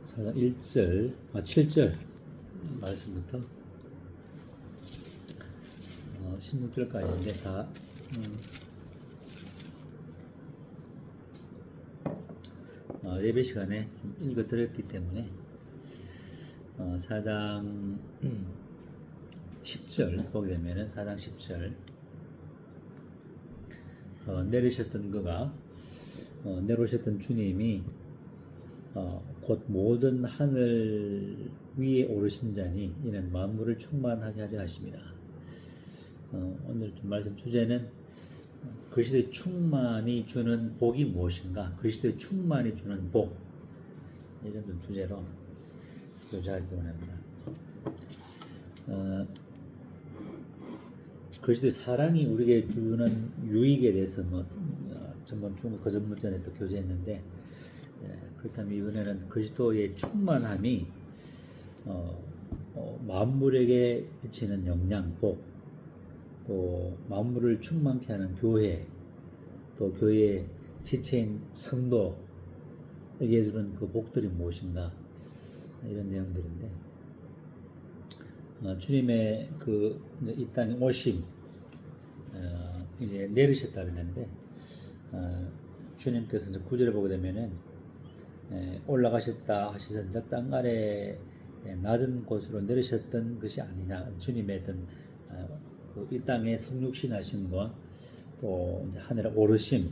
4장 1절, 7절 말씀부터 16절까지인데 다 예배 시간에 좀 읽어드렸기 때문에 4장 10절 보게 되면은 4장 10절 내리셨던 그가 내려오셨던 주님이 곧 모든 하늘 위에 오르신 자니 이는 만물을 충만하게 하려 하십니다. 오늘 좀 말씀 주제는 그리스도의 충만이 주는 복이 무엇인가? 그리스도의 충만이 주는 복, 이런 좀 주제로 교제하기 원합니다. 그리스도의 사랑이 우리에게 주는 유익에 대해서 그 전번전에 또 교제했는데, 그렇다면 이번에는 그리스도의 충만함이 만물에게 미치는 영향, 복, 또 만물을 충만케 하는 교회, 또 교회의 지체인 성도에게 주는 그 복들이 무엇인가, 이런 내용들인데, 주님의 이 땅에 오심, 이제 내리셨다 그랬는데, 주님께서 이제 9절에 보게 되면은 올라가셨다 하시선즉 땅 아래 낮은 곳으로 내리셨던 것이 아니냐. 주님의 어떤 이 땅의 성육신하심과 또 이제 하늘에 오르심,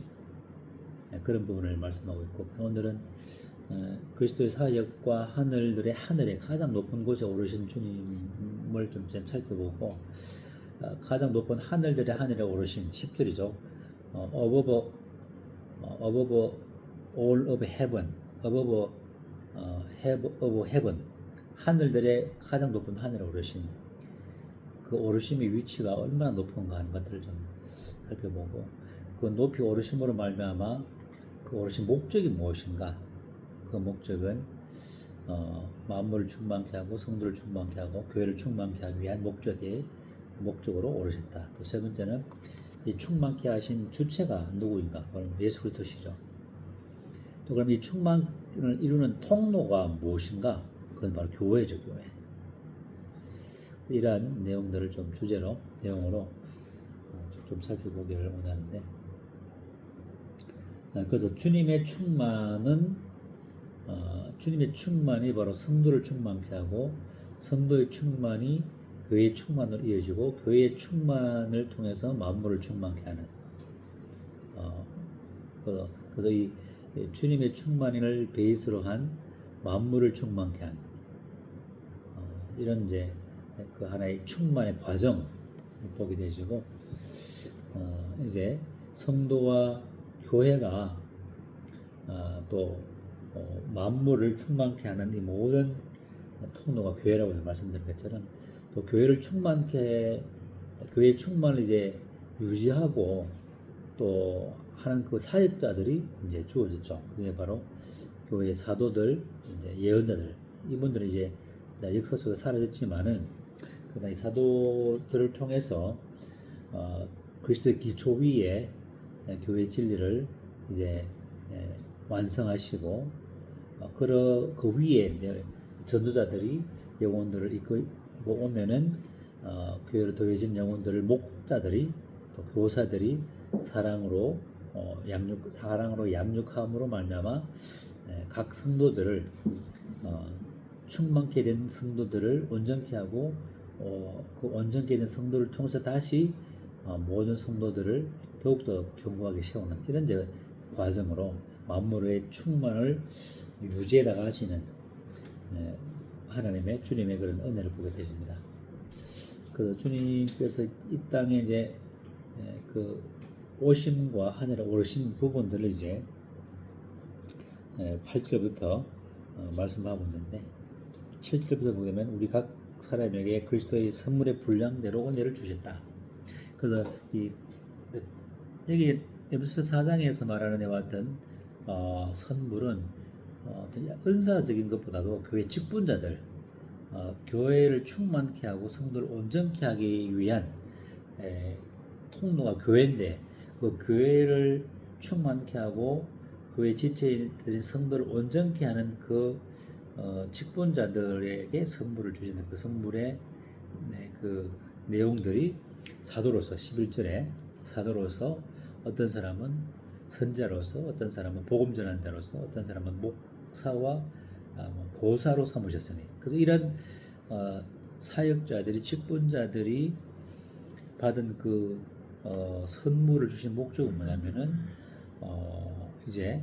그런 부분을 말씀하고 있고, 오늘은 그리스도의 사역과 하늘에 가장 높은 곳에 오르신 주님을 좀 살펴보고, 가장 높은 하늘들의 하늘에 오르신 10절이죠. above all of heaven, above heaven, 하늘들의 가장 높은 하늘에 오르신 그 오르심의 위치가 얼마나 높은가 하는 것들을 좀 살펴보고, 그 높이 오르심으로 말미암아 그 오르신 목적이 무엇인가? 그 목적은 만물을 충만케 하고 성도를 충만케 하고 교회를 충만케 하기 위한 목적으로 오르셨다. 또 세 번째는 이 충만케 하신 주체가 누구인가? 바로 예수 그리스도시죠. 또 그럼 이 충만을 이루는 통로가 무엇인가? 그건 바로 교회죠, 교회. 이러한 내용들을 좀 내용으로 좀 살펴보기를 원하는데, 그래서 주님의 충만이 바로 성도를 충만케 하고, 성도의 충만이 교회의 충만으로 이어지고, 교회의 충만을 통해서 만물을 충만케 하는, 그래서 이 주님의 충만을 베이스로 한 만물을 충만케 하는 이런 이제 그 하나의 충만의 과정을 보게 되시고, 이제 성도와 교회가 또 만물을 충만케 하는 이 모든 통로가 교회라고 말씀드린 것처럼, 또 교회의 충만을 이제 유지하고 또 하는 그 사역자들이 이제 주어졌죠. 그게 바로 교회의 사도들, 이제 예언자들, 이분들은 이제 역사 속에 사라졌지만은, 그러나 이 사도들을 통해서 그리스도의 기초 위에 교회의 진리를 이제 완성하시고, 그 위에 이제 전도자들이 영혼들을 이끌고 오면은 교회로 더해진 영혼들을 목자들이, 또 교사들이 사랑으로 양육함으로 말미암아 각 성도들을 충만케 된 성도들을 온전케 하고, 그 온전케 된 성도를 통해서 다시 모든 성도들을 더욱더 견고하게 세우는 이런 이제 과정으로 만물의 충만을 유지해 나가시는 하나님의 주님의 그런 은혜를 보게 되십니다. 그래서 주님께서 이 땅에 이제 그 오심과 하늘에 오르신 부분들을 이제 8절부터 말씀하고 있는데, 7절부터 보면 우리 각 사람에게 그리스도의 선물의 분량대로 은혜를 주셨다. 그래서 여기 에베소 4장에서 말하는 데 왔던 선물은 은사적인 것보다도 교회 직분자들, 교회를 충만케 하고 성도를 온전케 하기 위한 통로가 교회인데, 그 교회를 충만케 하고 교회 지체들인 성도를 온전케 하는 그 직분자들에게 선물을 주시는 그 선물의 그 내용들이 사도로서 11절에 사도로서 어떤 사람은 선자로서 어떤 사람은 복음 전환자로서 어떤 사람은 목사와 교사로 삼으셨으니 그래서 이런 사역자들이 직분자들이 받은 그 선물을 주신 목적은 뭐냐면은 이제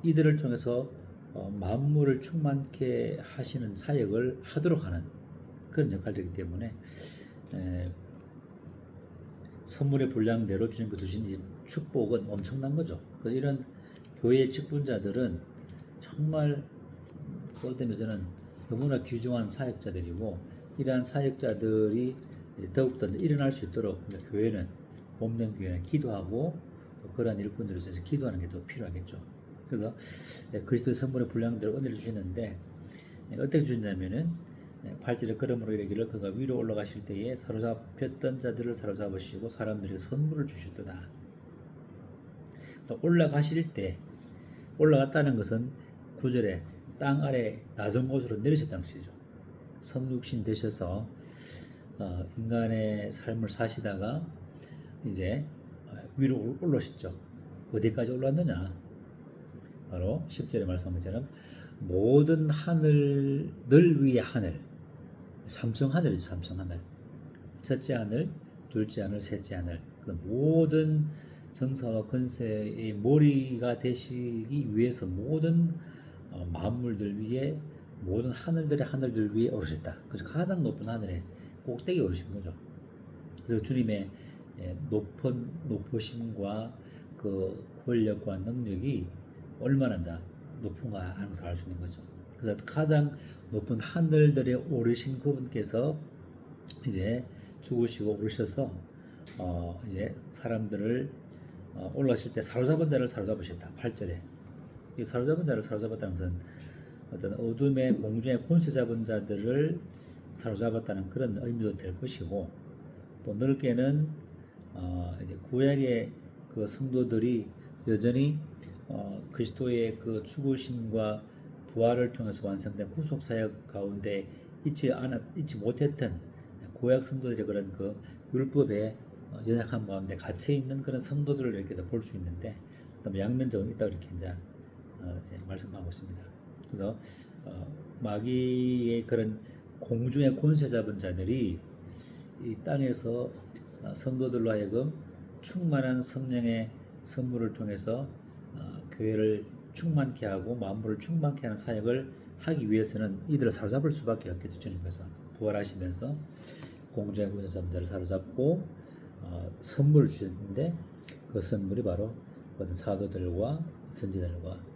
이들을 통해서 만물을 충만케 하시는 사역을 하도록 하는 그런 역할이기 때문에 선물의 분량대로 주님께 주신 이 축복은 엄청난 거죠. 그래서 이런 교회의 직분자들은 정말 그것 때문에 저는 너무나 귀중한 사역자들이고 이러한 사역자들이 더욱더 일어날 수 있도록 교회는 몸된 교회는 기도하고 그러한 일꾼들을 위해서 기도하는 게 더 필요하겠죠. 그래서 그리스도의 선물의 분량대로 은혜를 주시는데 어떻게 주시냐면은 8절에 그러므로 이르기를 그가 위로 올라가실 때에 사로잡혔던 자들을 사로잡으시고 사람들에게 선물을 주시도다. 올라가실 때 올라갔다는 것은 9절에 땅 아래 낮은 곳으로 내리셨다는 것이죠. 성육신 되셔서 인간의 삶을 사시다가 이제 위로 올라오셨죠. 어디까지 올랐느냐? 바로 10절에 말씀한 것처럼 모든 하늘들 위의 하늘, 삼성 하늘이죠. 삼성 하늘. 첫째 하늘, 둘째 하늘, 셋째 하늘. 모든 정사와 권세의 머리가 되시기 위해서 모든 만물들 위에 모든 하늘들 위에 오르셨다. 그래서 가장 높은 하늘에 꼭대기에 오르신 거죠. 그래서 주님의 높으심과 그 권력과 능력이 얼마나 높은가 하는 것을 알 수 있는 거죠. 그래서 가장 높은 하늘들에 오르신 그분께서 이제 죽으시고 오르셔서 이제 사람들을 올라오실 때 사로잡은 자를 사로잡으셨다. 8절에 이 사로잡은 자를 사로잡았다는 것은 어떤 어둠의 공중의 권세 잡은 자들을 사로잡았다는 그런 의미도 될 것이고 또 넓게는 이제 구약의 그 성도들이 여전히 그리스도의 그 죽으심과 부활을 통해서 완성된 구속 사역 가운데 잊지 못했던 구약 성도들의 그런 그 율법의 연약한 가운데 갇혀 있는 그런 성도들을 이렇게 볼 수 있는데 그다음에 양면적은 있다 이렇게 이제 말씀하고 있습니다. 그래서 마귀의 그런 공중의 권세 잡은 자들이 이 땅에서 성도들로 하여금 충만한 성령의 선물을 통해서 교회를 충만케 하고 만물을 충만케 하는 사역을 하기 위해서는 이들을 사로잡을 수밖에 없겠죠. 주님께서 부활하시면서 공중의 권세 잡은 자를 사로잡고 선물을 주셨는데 그 선물이 바로 어떤 사도들과 선지자들과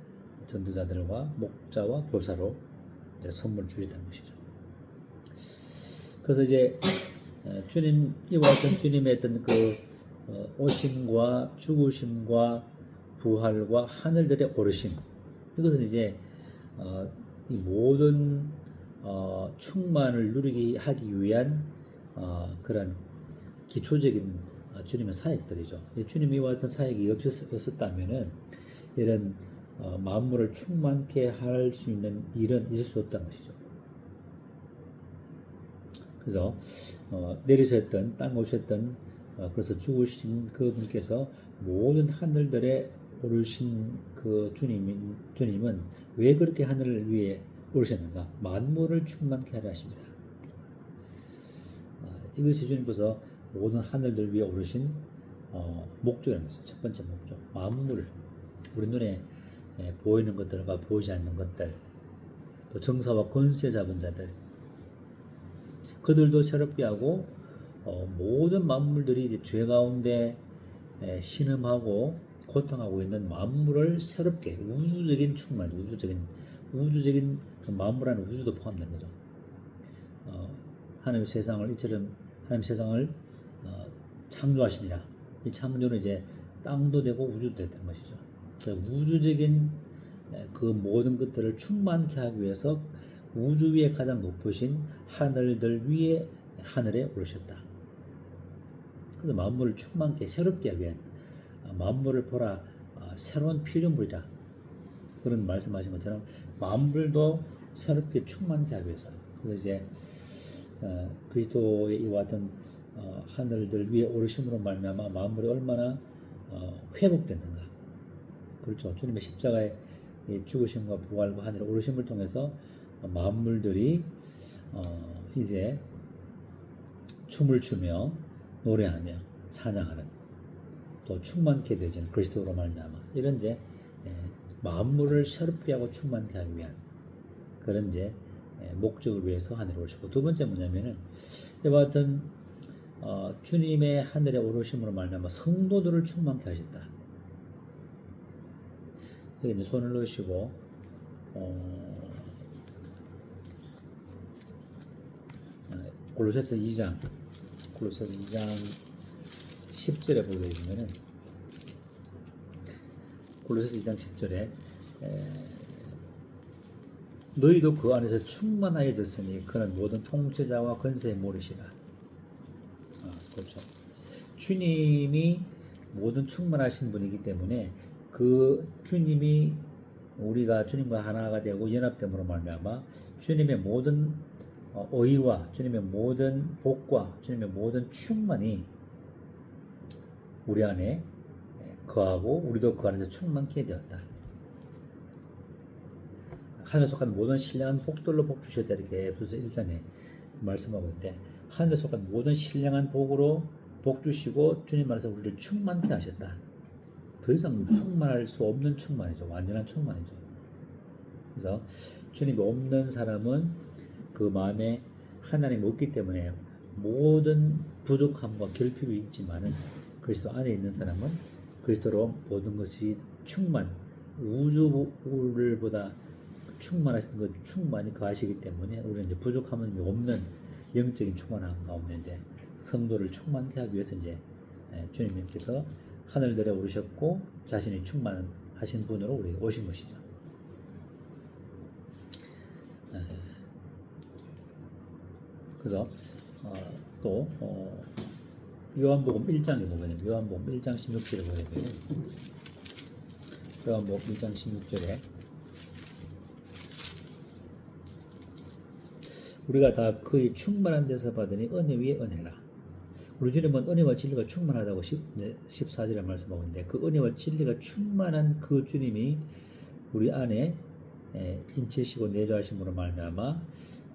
전도자들과 목자와 교사로 이제 선물을 주셨다는 것이죠. 그래서 이제 주님 이와 같은 주님의 어떤 그 오심과 죽으심과 부활과 하늘들의 오르심 이것은 이제 이 모든 충만을 누리게 하기 위한 그런 기초적인 주님의 사역들이죠. 주님이 이와 같은 사역이 없었다면은 이런 만물을 충만케 할 수 있는 일은 있을 수 없다는 것이죠. 그래서 내리셨던 땅 오셨던 그래서 죽으신 그분께서 모든 하늘들에 오르신 그 주님은 왜 그렇게 하늘을 위해 오르셨는가? 만물을 충만케 하려 하십니다. 이것이 주님께서 모든 하늘들 위에 오르신 목적이라는 것이죠. 첫 번째 목적. 만물, 우리 눈에 보이는 것들과 보이지 않는 것들, 또 정사와 권세 잡은 자들, 그들도 새롭게 하고 모든 만물들이 이제 죄 가운데 신음하고 고통하고 있는 만물을 새롭게 우주적인 충만, 우주적인 그 만물 안에 우주도 포함되는 거죠. 하나님의 세상을 이처럼 하나님 세상을 창조하시니라. 이 창조는 이제 땅도 되고 우주도 되는 것이죠. 우주적인 그 모든 것들을 충만케 하기 위해서 우주 위에 가장 높으신 하늘들 위에 하늘에 오르셨다. 그래서 만물을 충만케 새롭게 하기 위한 만물을 보라 새로운 피조물이라 그런 말씀하신 것처럼 만물도 새롭게 충만케 하기 위해서. 그래서 이제 그리스도의 이와 같은 하늘들 위에 오르심으로 말미암아 만물이 얼마나 회복됐는가. 그렇죠. 주님의 십자가의 죽으심과 부활과 하늘에 오르심을 통해서 만물들이 이제 춤을 추며 노래하며 찬양하는, 또 충만케 되지는 그리스도로 말미암아 이런 이제 만물을 새롭게 하고 충만케 하기 위한 그런 이제 목적을 위해서 하늘에 오르시고, 두 번째 뭐냐면은 이와 같은 주님의 하늘에 오르심으로 말미암아 성도들을 충만케 하셨다. 여기 이제 손을 넣으시고 골로새서 2장 10절에 보게 되면은, 골로새서 2장 10절에 너희도 그 안에서 충만하여졌으니 그는 모든 통치자와 권세의 모르시라. 그렇죠. 주님이 모든 충만하신 분이기 때문에 그 주님이 우리가 주님과 하나가 되고 연합됨으로 말미암아 주님의 모든 의와 주님의 모든 복과 주님의 모든 충만이 우리 안에 거하고 우리도 그 안에서 충만케 되었다. 하늘에 속한 모든 신령한 복들로 복 주셨다, 이렇게 에베소서 1장에 말씀하고 있는데, 하늘에 속한 모든 신령한 복으로 복 주시고 주님 안에서 우리를 충만케 하셨다. 더 이상 충만할 수 없는 충만이죠. 완전한 충만이죠. 그래서 주님이 없는 사람은 그 마음에 하나님이 없기 때문에 모든 부족함과 결핍이 있지만은, 그리스도 안에 있는 사람은 그리스도로 모든 것이 충만, 우주를 보다 충만하신 그 충만이 거하시기 때문에 우리는 이제 부족함은 없는 영적인 충만함 가운데 이제 성도를 충만케 하기 위해서 이제 주님께서 하늘들에 오르셨고 자신이 충만하신 분으로 우리 오신 것이죠. 그래서 또 요한복음 1장에 보면, 요한복음 1장 16절에 보면, 요한복음 1장 16절에 우리가 다 그의 충만한 데서 받으니 은혜 위에 은혜라. 우리 주님은 은혜와 진리가 충만하다고 14절에 말씀하고 있는데, 그 은혜와 진리가 충만한 그 주님이 우리 안에 인치시고 내주하심으로 말미암아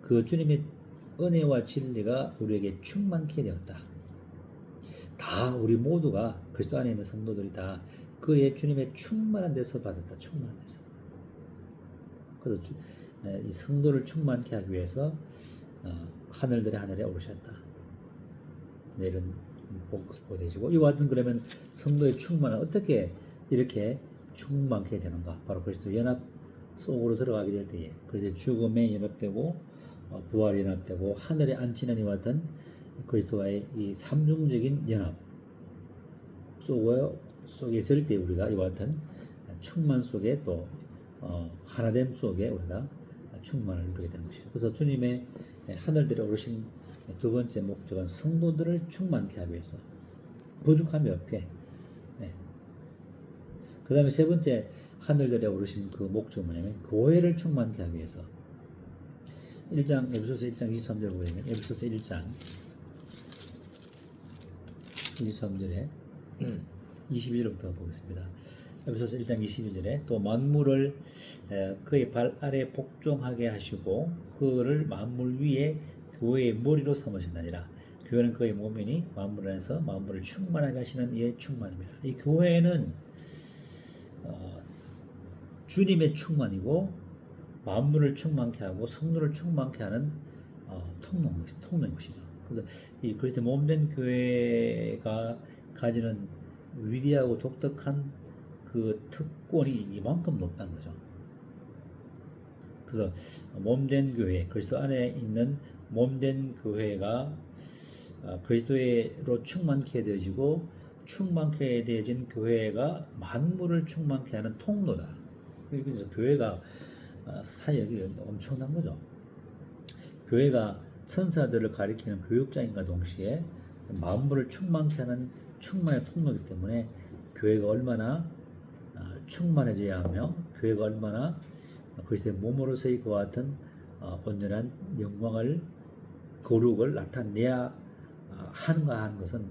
그 주님의 은혜와 진리가 우리에게 충만케 되었다. 다 우리 모두가 그리스도 안에 있는 성도들이 다 그의 주님의 충만한 데서 받았다. 충만한 데서. 그래서 이 성도를 충만케 하기 위해서 하늘들의 하늘에 오르셨다. 네, 이런 복을 보내시고, 이와 같은, 그러면 성도의 충만은 어떻게 이렇게 충만케 되는가? 바로 그리스도 연합 속으로 들어가게 될 때에, 그래서 죽음에 연합되고 부활에 연합되고 하늘에 앉히는 이와 같은 그리스도와의 이 삼중적인 연합 속에 있을 때 우리가 이와 같은 충만 속에 또 하나됨 속에 우리가 충만을 이루게 되는 것이죠. 그래서 주님의 하늘들에 오르신 두 번째 목적은 성도들을 충만케 하기 위해서, 부족함이 없게. 그 다음에 세 번째 하늘들에 오르신 그 목적은 뭐냐면 교회를 충만케 하기 위해서. 1장 에베소서 1장 23절을 보면, 에베소서 1장 23절에 22절부터 보겠습니다. 에베소서 1장 22절에 또 만물을 그의 발 아래 복종하게 하시고 그를 만물 위에 교회의 머리로 삼으신다니라. 교회는 그의 몸이니 만물 안에서 만물을 충만하게 하시는 이의 충만입니다. 이 교회는 주님의 충만이고 만물을 충만케 하고 성도를 충만케 하는 통로인 것이죠. 그래서 이 그리스도의 몸된 교회가 가지는 위대하고 독특한 그 특권이 이만큼 높다는 거죠. 그래서 몸된 교회, 그리스도 안에 있는 몸된 교회가 그리스도로 충만케 되어지고, 충만케 되어진 교회가 만물을 충만케 하는 통로다. 그래서 교회가 사역이 엄청난 거죠. 교회가 천사들을 가리키는 교육자인과 동시에 만물을 충만케 하는 충만의 통로이기 때문에 교회가 얼마나 충만해져야 하며 교회가 얼마나 그리스도의 몸으로서의 그와 같은 온전한 영광을 거룩을 나타내야 하는가 하는 것은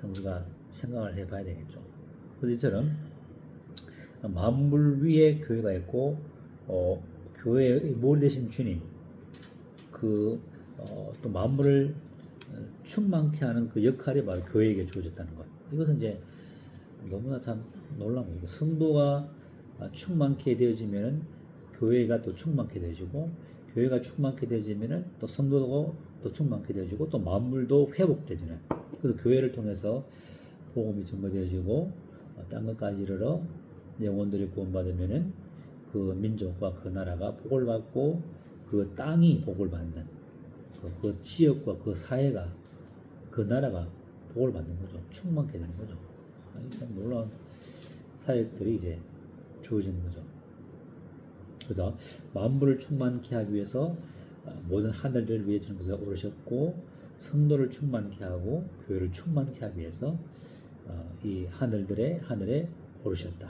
우리가 생각을 해봐야 되겠죠. 그래서 이처럼 만물 위에 교회가 있고 교회의 머리 되신 주님 또 만물을 충만케 하는 그 역할이 바로 교회에게 주어졌다는 것. 이것은 이제 너무나 참 놀라운 거예요. 성도가 충만케 되어지면 교회가 또 충만케 되어지고 교회가 충만케 되어지면 또 성도도 또 충만케 되어지고 또 만물도 회복되지는. 그래서 교회를 통해서 복음이 전거되어지고 딴 것까지 이르러 영혼들이 구원받으면은 그 민족과 그 나라가 복을 받고 그 땅이 복을 받는 그 지역과 그 사회가 그 나라가 복을 받는 거죠. 충만케 되는 거죠. 참 놀라운 사역들이 이제 주어지는 거죠. 그래서 만물을 충만케 하기 위해서 모든 하늘들을 위해 주는 것을 오르셨고 성도를 충만케 하고 교회를 충만케 하기 위해서 이 하늘에 오르셨다.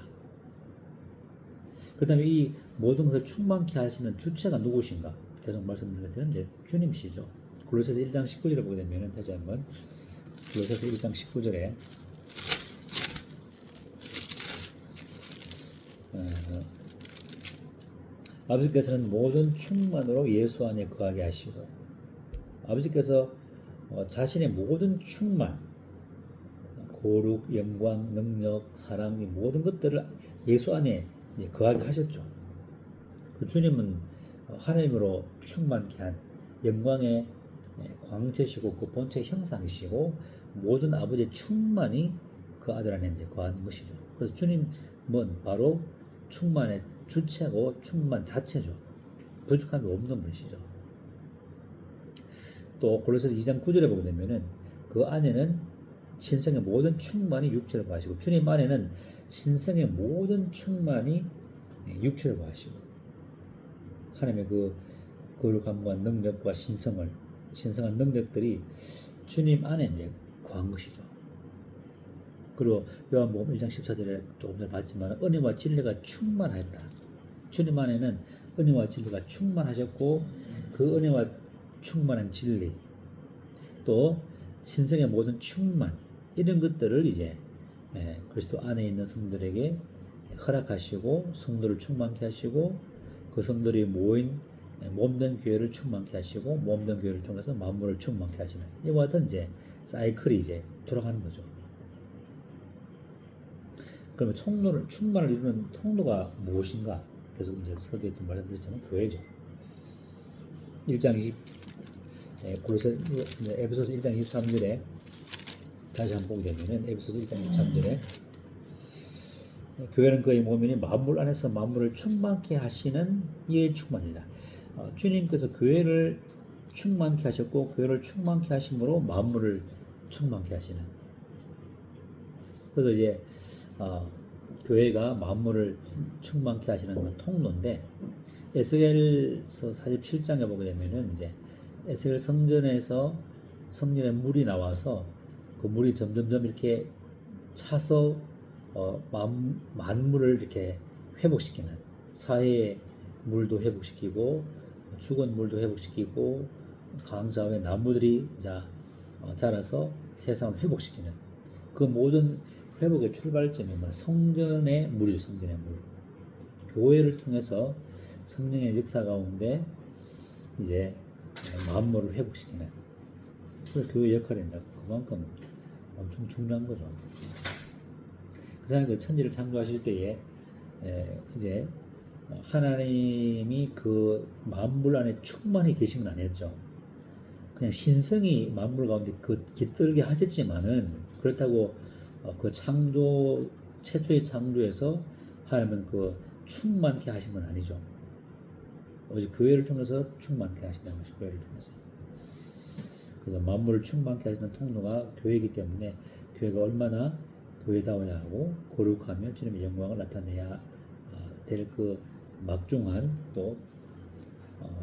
그 다음에 이 모든 것을 충만케 하시는 주체가 누구신가? 계속 말씀드리는 이제 주님이시죠. 골로새서 1장 19절에 보게 되면 다시 한번 골로새서 1장 19절에 아버지께서는 모든 충만으로 예수 안에 거하게 하시고 아버지께서 자신의 모든 충만 거룩, 영광, 능력, 사랑 이 모든 것들을 예수 안에 거하게 하셨죠. 그 주님은 하나님으로 충만케 한 영광의 광채시고 그 본체의 형상이시고 모든 아버지의 충만이 그 아들 안에 이제 거하는 것이죠. 그래서 주님은 바로 충만의 주체고 충만 자체죠. 부족함이 없는 분이시죠. 또 골로새서 2장 9절에 보게 되면은 그 안에는 신성의 모든 충만이 육체로 거하시고 주님 안에는 신성의 모든 충만이 육체로 거하시고 하나님의 그 거룩함과 능력과 신성한 능력들이 주님 안에 이제 거한 것이죠. 그리고 요한복음 1장 14절에 조금 전에 봤지만 은혜와 진리가 충만하였다. 주님 안에는 은혜와 진리가 충만하셨고 그 은혜와 충만한 진리 또 신성의 모든 충만 이런 것들을 이제 그리스도 안에 있는 성도들에게 허락하시고 성도를 충만케 하시고 그 성도들이 모인 몸된 교회를 충만케 하시고 몸된 교회를 통해서 만물을 충만케 하시는 이와 같은 이제 사이클이 이제 돌아가는 거죠. 그러면 충만을 이루는 통로가 무엇인가? 계속 이제 서두에 또 말씀드렸지만 교회죠. 1장 20 에베소서 1장 23절에 다시 한번 보게 되면은 에베소서 1장 23절에 교회는 그의 몸이니 만물 안에서 만물을 충만케 하시는 이의 충만이다. 주님께서 교회를 충만케 하셨고 교회를 충만케 하심으로 만물을 충만케 하시는. 그래서 이제 교회가 만물을 충만케 하시는 그 통로인데 에스겔서 47장에 보게 되면은 이제 에스겔 성전에서 성전에 물이 나와서 그 물이 점점점 이렇게 차서 만물을 이렇게 회복시키는 사해의 물도 회복시키고 죽은 물도 회복시키고 강좌의 나무들이 자라서 세상을 회복시키는 그 모든 회복의 출발점이 성전의 물이죠. 성전의 물. 교회를 통해서 성령의 역사 가운데 이제 만물을 회복시키는 그 교회 역할이 그만큼 엄청 중요한 거죠. 그 사람이 그 천지를 창조하실 때에 이제 하나님이 그 만물 안에 충만히 계신 건 아니었죠. 그냥 신성이 만물 가운데 깃들게 하셨지만은 그렇다고 그 창조 최초의 창조에서 하나님은 그 충만케 하신 건 아니죠. 오직 교회를 통해서 충만케 하신다는 것이 교회를 통해서. 그래서 만물을 충만케 하시는 통로가 교회이기 때문에 교회가 얼마나 교회다워야 하고 거룩하며 주님의 영광을 나타내야 될 그 막중한 또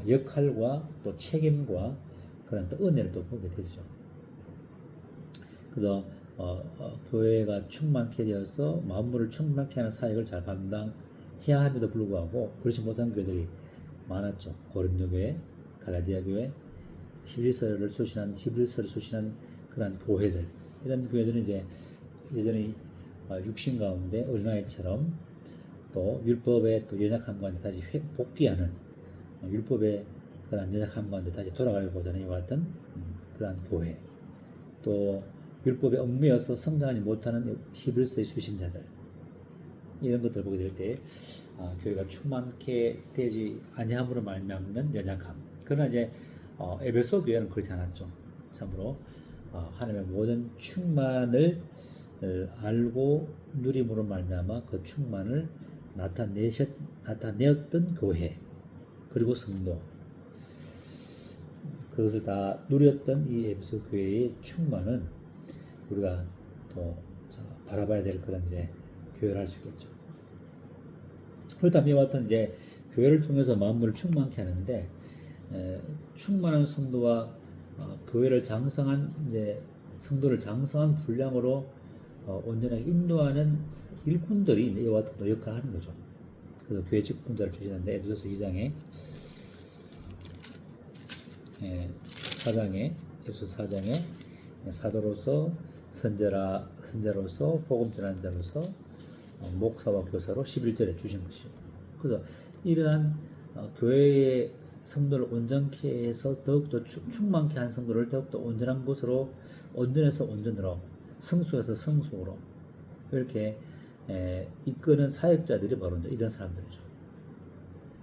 역할과 또 책임과 그런 또 은혜를 또 보게 되죠. 그래서 교회가 충만케 되어서 만물을 충만케 하는 사역을 잘 감당해야 해야 함에도 불구하고 그렇지 못한 교회들이 많았죠. 고린도 교회, 갈라디아 교회, 히브리서를 수신한 그런 교회들, 이런 교회들은 이제 여전히 육신 가운데 어린아이처럼 또 율법의 또 연약함 가운데 다시 복귀하는, 율법의 그런 연약함 가운데 다시 돌아가고자 하는 이와 같은 그러한 교회, 또 율법에 얽매여서 성장하지 못하는 히브리서의 수신자들, 이런 것들을 보게 될 때 교회가 충만케 되지 아니함으로 말미암는 연약함. 그러나 이제 에베소 교회는 그렇지 않았죠. 참으로 하나님의 모든 충만을 알고 누림으로 말미암아 그 충만을 나타내었던 교회, 그리고 성도, 그것을 다 누렸던 이 에베소 교회의 충만은 우리가 또 바라봐야 될 그런 이제 교회를 할 수 있겠죠. 그렇다면 이와 같은 이제 교회를 통해서 만물을 충만케 하는데, 충만한 성도와 교회를 장성한 이제 성도를 장성한 분량으로 온전하게 인도하는 일꾼들이 이와 같은 역할을 하는 거죠. 그래서 교회 직분자를 주시는데 에베소서 2장에 4장에 에베소서 4장에 사도로서 선자로서 복음 전하는 자로서 목사와 교사로 11절에 주신 것이죠. 그래서 이러한 교회의 성도를 온전케 해서 더욱더 충만케 한 성도를 더욱더 온전한 곳으로, 온전해서 온전으로, 성숙해서 성숙으로 이렇게 이끄는 사역자들이 바로 이런 사람들이죠.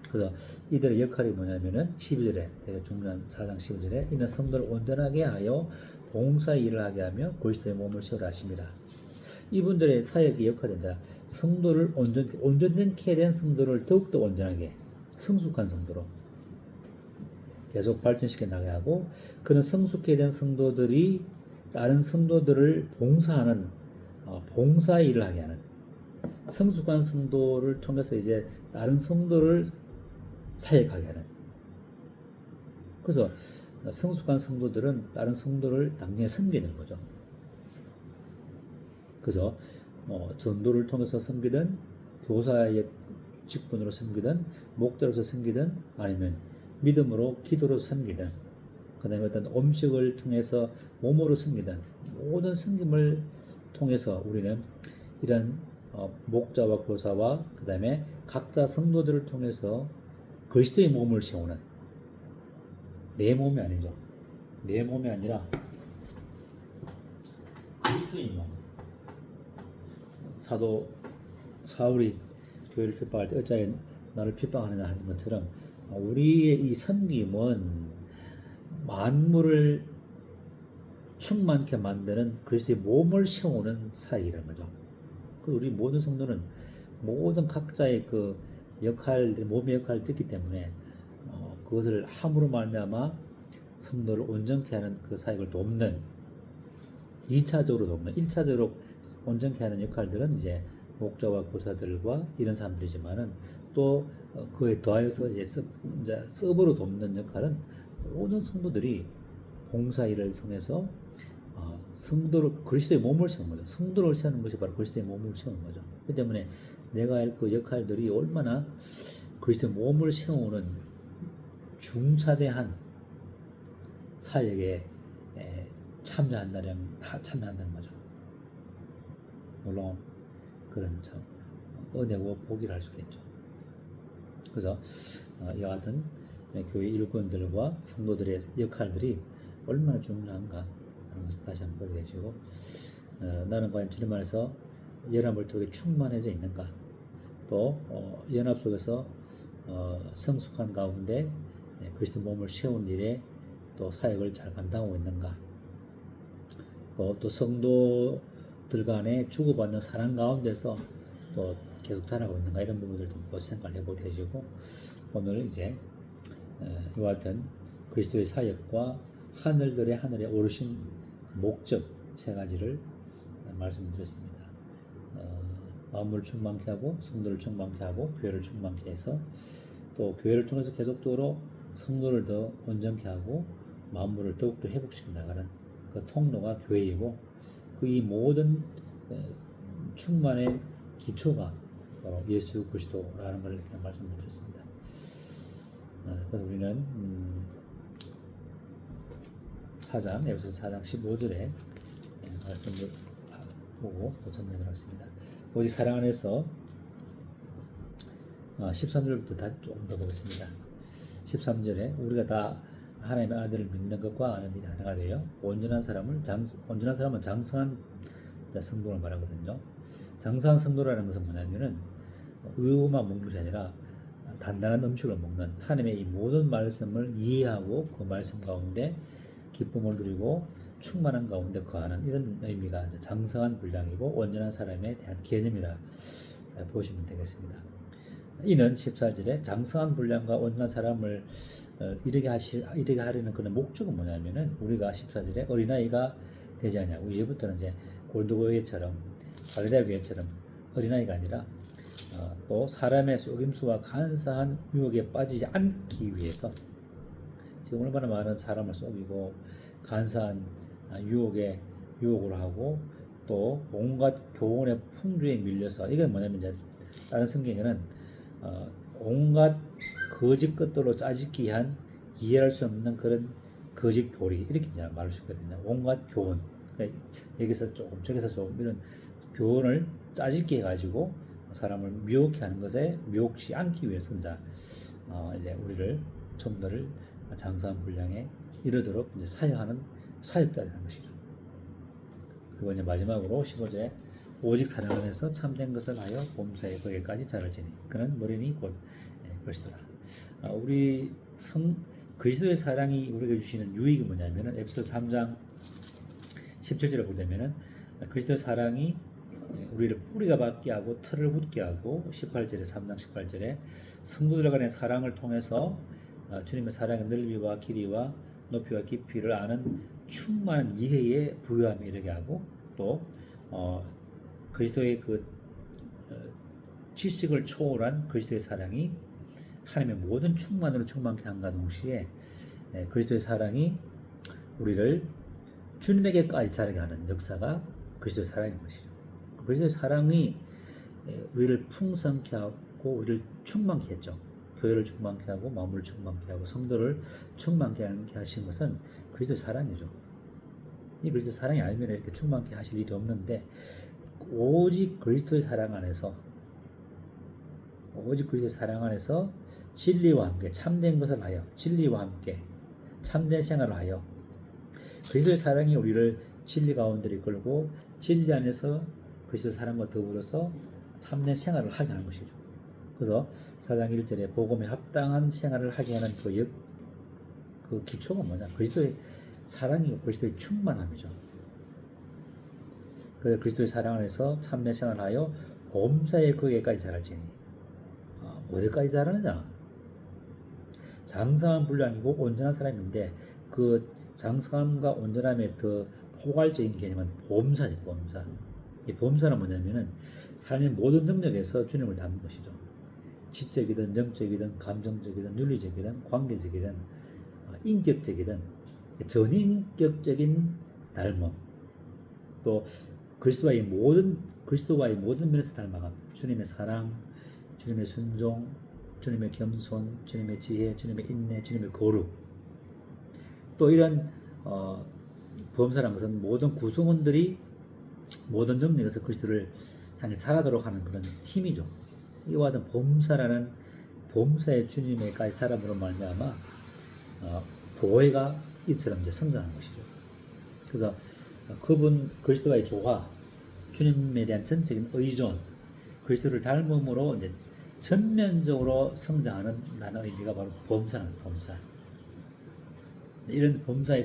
그래서 이들의 역할이 뭐냐면은 11절에 되게 중요한 4장 11절에 이는 성도를 온전하게 하여 봉사 일을 하게 하며 그리스도의 몸을 세우라 하십니다. 이분들의 사역의 역할입니다. 성도를 온전케 된 성도를 더욱더 온전하게, 성숙한 성도로 계속 발전시켜 나가야 하고, 그런 성숙해 된 성도들이 다른 성도들을 봉사하는 봉사 일을 하게 하는, 성숙한 성도를 통해서 이제 다른 성도를 사역하게 하는. 그래서 성숙한 성도들은 다른 성도를 당연히 섬기는 거죠. 그래서 전도를 통해서 섬기든, 교사의 직분으로 섬기든, 목자로서 섬기든, 아니면 믿음으로 기도로 섬기든, 그 다음에 어떤 음식을 통해서 몸으로 섬기든, 모든 섬김을 통해서 우리는 이런 목자와 교사와 그 다음에 각자 성도들을 통해서 그리스도의 몸을 세우는, 내 몸이 아니죠. 내 몸이 아니라 그리스도의 몸. 사도 사울이 교회를 핍박할 때 어찌하여 나를 핍박하느냐 하는 것처럼, 우리의 이 섬김은 만물을 충만케 만드는 그리스도의 몸을 세우는 사역이라는 거죠. 우리 모든 성도는 모든 각자의 그 역할들, 몸의 역할을 띠기 때문에 그것을 함으로 말미암아 성도를 온전케 하는 그 사역을 돕는, 2차적으로 돕는, 1차적으로 온전케 하는 역할들은 이제 목자와 교사들과 이런 사람들이지만은, 또 그에 더해서 이제 서브로 돕는 역할은 모든 성도들이 봉사일을 통해서 성도를, 그리스도의 몸을 세우는 거죠. 성도를 세우는 것이 바로 그리스도의 몸을 세우는 거죠. 그렇기 때문에 내가 할 그 역할들이 얼마나 그리스도의 몸을 세우는 중차대한 사역에 참여한다는 거죠. 물론 그런 참 은혜고 복이라 할 수 있겠죠. 그래서 이와 같은 교회 일꾼들과 성도들의 역할들이 얼마나 중요한가 하는 것을 다시 한번 보게 되시고, 나는 과연 주님 안에서 연합을 통해 충만해져 있는가, 또 연합 속에서 성숙한 가운데 그리스도 몸을 세운 일에 또 사역을 잘 감당하고 있는가, 또 성도들 간에 주고받는 사랑 가운데서 또 계속 자라고 있는가, 이런 부분들도 생각을 해보게 되시고, 오늘 이제 이와 같은 그리스도의 사역과 하늘에 오르신 목적 세 가지를 말씀드렸습니다. 마음을 충만케 하고, 성도를 충만케 하고, 교회를 충만케 해서, 또 교회를 통해서 계속적으로 성도를 더 온전케 하고 만물을 더욱더 회복시켜 나가는 그 통로가 교회이고, 그 이 모든 충만의 기초가 바로 예수 그리스도라는 걸 이렇게 말씀을 드렸습니다. 그래서 우리는 4장, 에베소서 4장 15절에 말씀을 보고 전해드리도록 하겠습니다. 오직 사랑 안에서 13절부터 다 조금 더 보겠습니다. 13절에 우리가 다 하나님의 아들을 믿는 것과 아는 일이 하나가 되어 온전한 사람은 장성한 성도를 말하거든요. 장성한 성도라는 것은 뭐냐면은 우유만 먹는 것이 아니라 단단한 음식을 먹는, 하나님의 이 모든 말씀을 이해하고 그 말씀 가운데 기쁨을 누리고 충만한 가운데 거하는 이런 의미가 장성한 분량이고 온전한 사람에 대한 개념이라 보시면 되겠습니다. 이는 14절에 장성한 분량과 온전한 사람을 이르게 하려는 그런 목적은 뭐냐면은 우리가 14절에 어린아이가 되지 않냐고, 이제부터는 이제 고린도교회처럼 갈라디아 교회처럼 어린아이가 아니라 또 사람의 속임수와 간사한 유혹에 빠지지 않기 위해서, 지금 얼마나 많은 사람을 속이고 간사한 유혹을 하고 또 온갖 교훈의 풍조에 밀려서, 이건 뭐냐면 이제 다른 성경에는 온갖 거짓 것들로 짜집기 위한 이해할 수 없는 그런 거짓 교리, 이렇게 말할 수 있거든요. 온갖 교훈, 여기서 조금 저기서 조금 이런 교훈을 짜집기 해가지고 사람을 미혹해 하는 것에 미혹지 않기 위해서 이제 우리를 성도를 장성한 분량에 이르도록 이제 사역하는 사역자라는 것이죠. 그리고 이제 마지막으로 15절에 오직 사랑 안에서 참된 것을 하여 범사에 거기까지 자랄지니 그는 머리니 곧 그리스도라. 우리 그리스도의 사랑이 우리에게 주시는 유익이 뭐냐면은 에베소서 3장 17절에 보려면은 그리스도의 사랑이 우리를 뿌리가 받게 하고 털을 굳게 하고, 18절에 3장 18절에 성도들 간의 사랑을 통해서 주님의 사랑의 넓이와 길이와 높이와 깊이를 아는 충만한 이해에 부유함에 이르게 하고, 또 그리스도의 그 지식을 초월한 그리스도의 사랑이 하나님의 모든 충만으로 충만케 함과 동시에 그리스도의 사랑이 우리를 주님에게까지 자라게 하는 역사가 그리스도의 사랑인 것이죠. 그리스도의 사랑이 우리를 풍성케 하고 우리를 충만케 했죠. 교회를 충만케 하고 마음을 충만케 하고 성도를 충만케 하신 것은 그리스도의 사랑이죠. 이 그리스도의 사랑이 아니면 이렇게 충만케 하실 일이 없는데, 오직 그리스도의 사랑 안에서 진리와 함께 참된 것을 하여, 진리와 함께 참된 생활을 하여 그리스도의 사랑이 우리를 진리 가운데 이끌고 진리 안에서 그리스도의 사랑과 더불어서 참된 생활을 하게 하는 것이죠. 그래서 4장 1절에 복음에 합당한 생활을 하게 하는 그 기초가 뭐냐? 그리스도의 사랑이고 그리스도의 충만함이죠. 그래서 그리스도의 사랑 안에서 참된 생활을 하여 범사에 거기까지 자랄지니, 어디까지 자라느냐? 장성한 분량이고 온전한 사람인데, 그 장성함과 온전함의 더 포괄적인 개념은 범사죠. 범사. 이 범사는 뭐냐면은 삶의 모든 능력에서 주님을 닮는 것이죠. 지적이든 영적이든 감정적이든 윤리적이든 관계적이든 인격적이든 전인격적인 닮음, 또 그리스도와의 모든 면에서 닮아감. 주님의 사랑, 주님의 순종, 주님의 겸손, 주님의 지혜, 주님의 인내, 주님의 거룩. 또 이런 범사라는 것은 모든 구성원들이 모든 능력에서 그리스도를 향해 자라도록 하는 그런 힘이죠. 이와 같은 범사의 주님의까지 자람으로 말미암아 교회가 이처럼 이제 성장하는 것이죠. 그래서 그리스도와의 조화, 주님에 대한 전적인 의존, 그리스도를 닮음으로 이제 전면적으로 성장하는 나는 의미가 바로 범사는 범사. 이런 범사의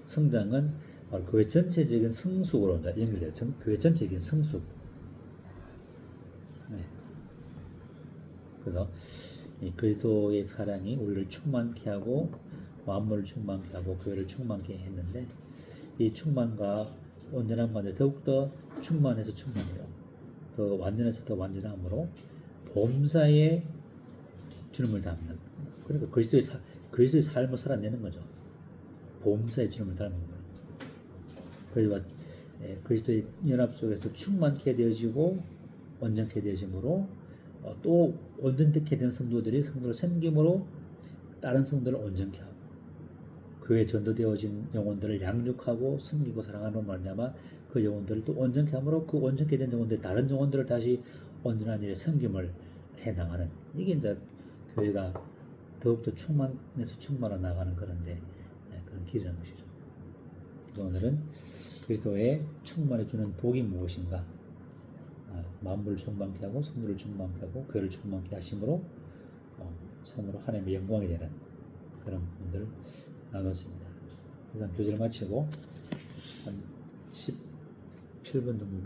성장은 바로 교회 전체적인 성숙으로 연결돼요. 교회 전체적인 성숙. 네. 그래서 이 그리스도의 사랑이 우리를 충만케 하고 만물을 충만케 하고 교회를 충만케 했는데, 이 충만과 온전한 가운데 더욱더 충만해서 충만해요. 더 완전해서 더 완전함으로 범사에 주님을 닮는, 그러니까 그리스도의 삶을 살아내는 거죠. 범사에 주님을 닮는 거예요. 그래서 그리스도의 연합 속에서 충만케 되어지고 온전케 되심으로 또 온전케 된 성도들이 성도를 섬김으로 다른 성도를 온전케 하고 교회에 전도되어진 영혼들을 양육하고 섬기고 사랑하는 말미암아 그 영혼들을 또 온전케 함으로 그 온전케 된 영혼들이 다른 영혼들을 다시 온전한 일에 섬김을 해 나가는 이게 이제 교회가 더욱더 충만해 나가는 그런데 그런 길이라는 것이죠. 오늘은 그리스도의 충만해 주는 복이 무엇인가? 만물을 충만케 하고 성도를 충만케 하고 교회를 충만케 하심으로 참으로 하나님의 영광이 되는 그런 부분들을 나눴습니다. 이상 교제를 마치고 한 17분 정도